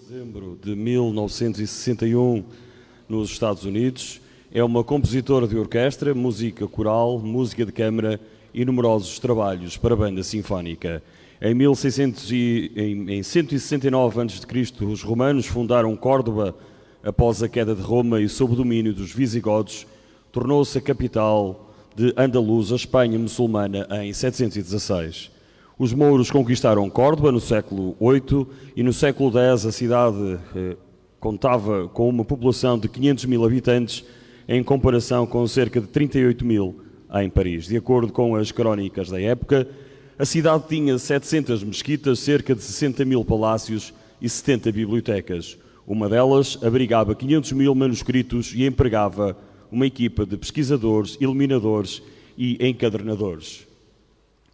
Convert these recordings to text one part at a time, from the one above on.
dezembro de 1961 nos Estados Unidos. É uma compositora de orquestra, música coral, música de câmara e numerosos trabalhos para a banda sinfónica. Em 169 a.C., os romanos fundaram Córdoba após a queda de Roma e sob o domínio dos visigodos, tornou-se a capital de Andaluz, a Espanha muçulmana, em 716. Os mouros conquistaram Córdoba no século VIII e no século X a cidade contava com uma população de 500 mil habitantes em comparação com cerca de 38 mil em Paris. De acordo com as crónicas da época, a cidade tinha 700 mesquitas, cerca de 60 mil palácios e 70 bibliotecas. Uma delas abrigava 500 mil manuscritos e empregava uma equipa de pesquisadores, iluminadores e encadernadores.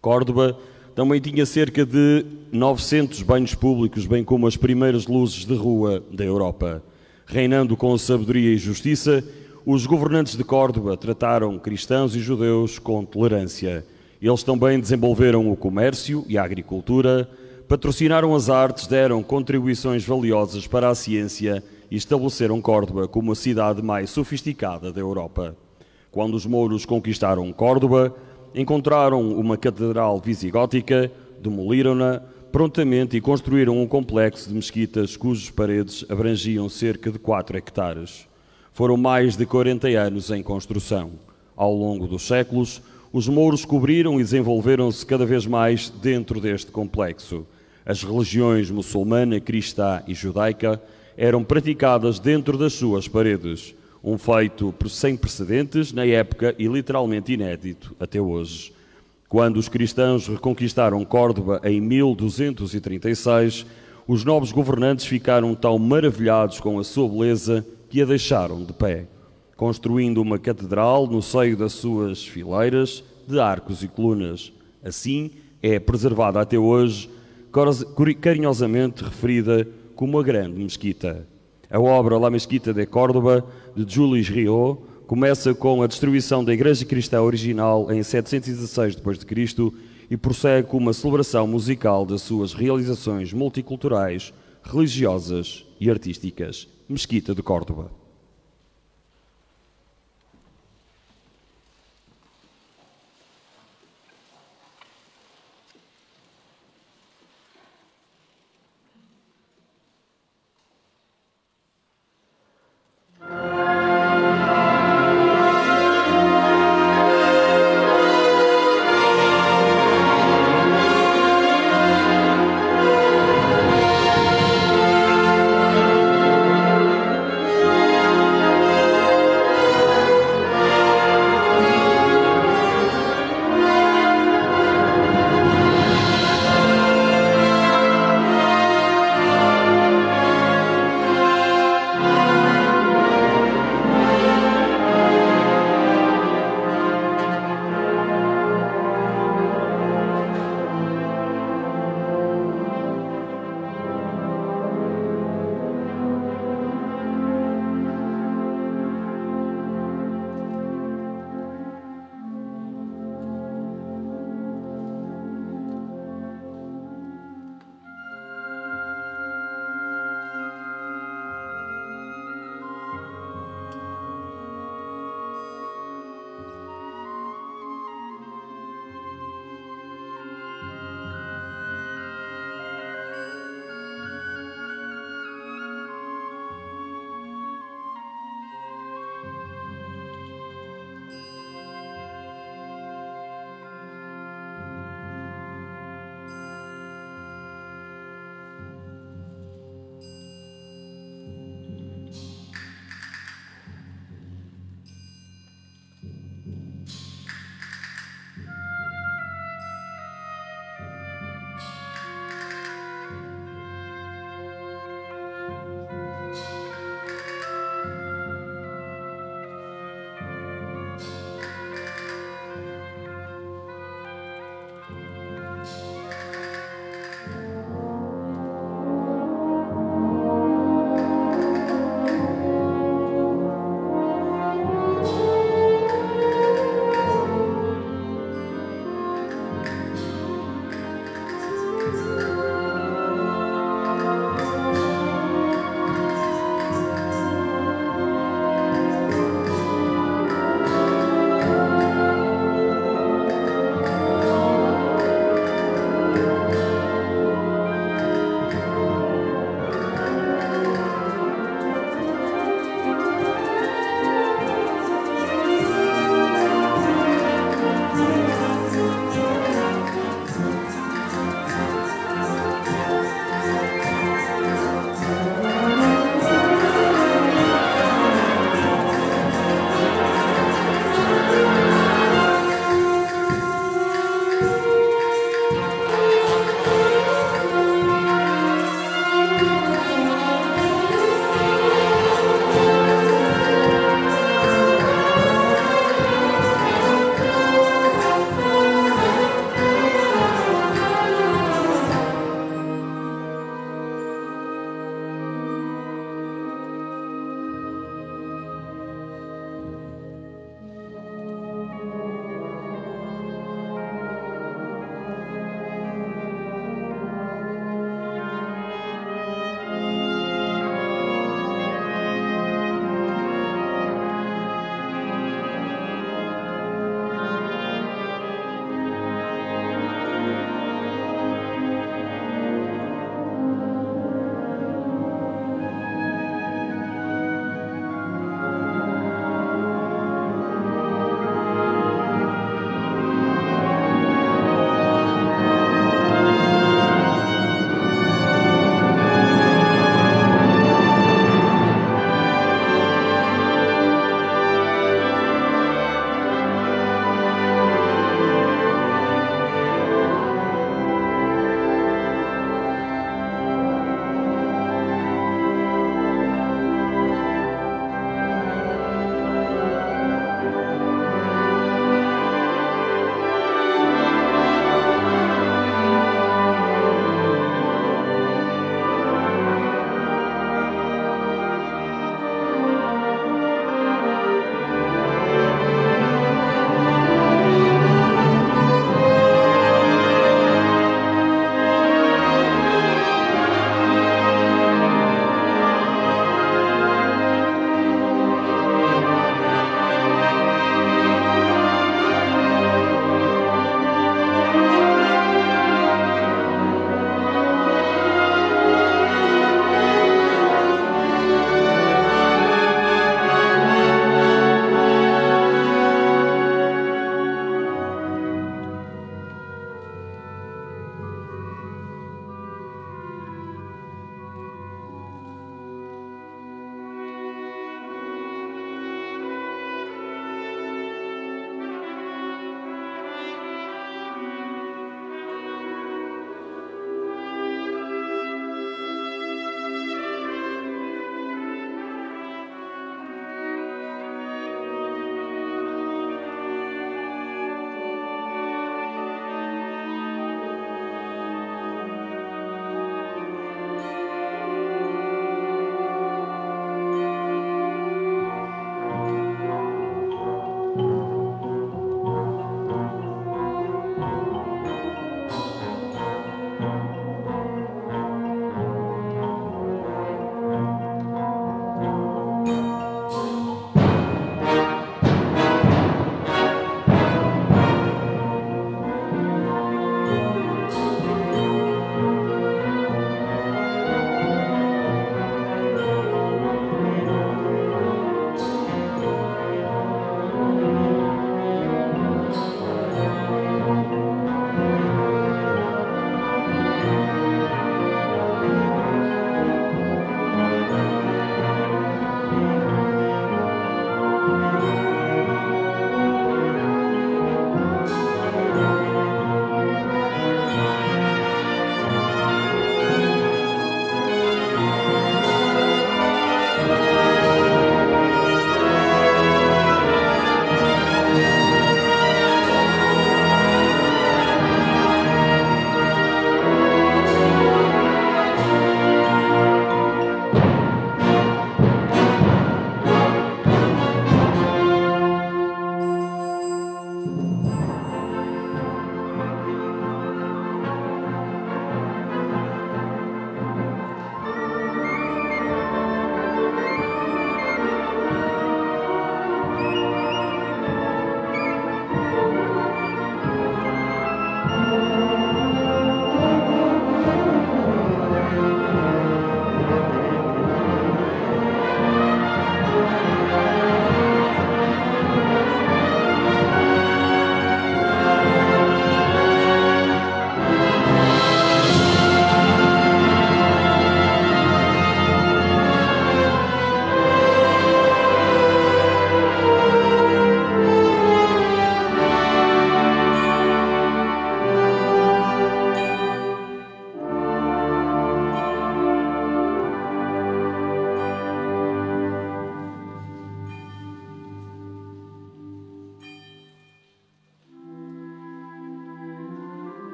Córdoba também tinha cerca de 900 banhos públicos, bem como as primeiras luzes de rua da Europa. Reinando com sabedoria e justiça, os governantes de Córdoba trataram cristãos e judeus com tolerância. Eles também desenvolveram o comércio e a agricultura, patrocinaram as artes, deram contribuições valiosas para a ciência e estabeleceram Córdoba como a cidade mais sofisticada da Europa. Quando os mouros conquistaram Córdoba, encontraram uma catedral visigótica, demoliram-na prontamente e construíram um complexo de mesquitas cujas paredes abrangiam cerca de 4 hectares. Foram mais de 40 anos em construção. Ao longo dos séculos, os mouros cobriram e desenvolveram-se cada vez mais dentro deste complexo. As religiões muçulmana, cristã e judaica eram praticadas dentro das suas paredes, um feito sem precedentes na época e literalmente inédito até hoje. Quando os cristãos reconquistaram Córdoba em 1236, os novos governantes ficaram tão maravilhados com a sua beleza que a deixaram de pé, construindo uma catedral no seio das suas fileiras de arcos e colunas. Assim, é preservada até hoje, carinhosamente referida como a Grande Mesquita. A obra La Mesquita de Córdoba, de Jules Riot, começa com a destruição da Igreja Cristã original em 716 d.C. e prossegue com uma celebração musical das suas realizações multiculturais, religiosas e artísticas. Mesquita de Córdoba.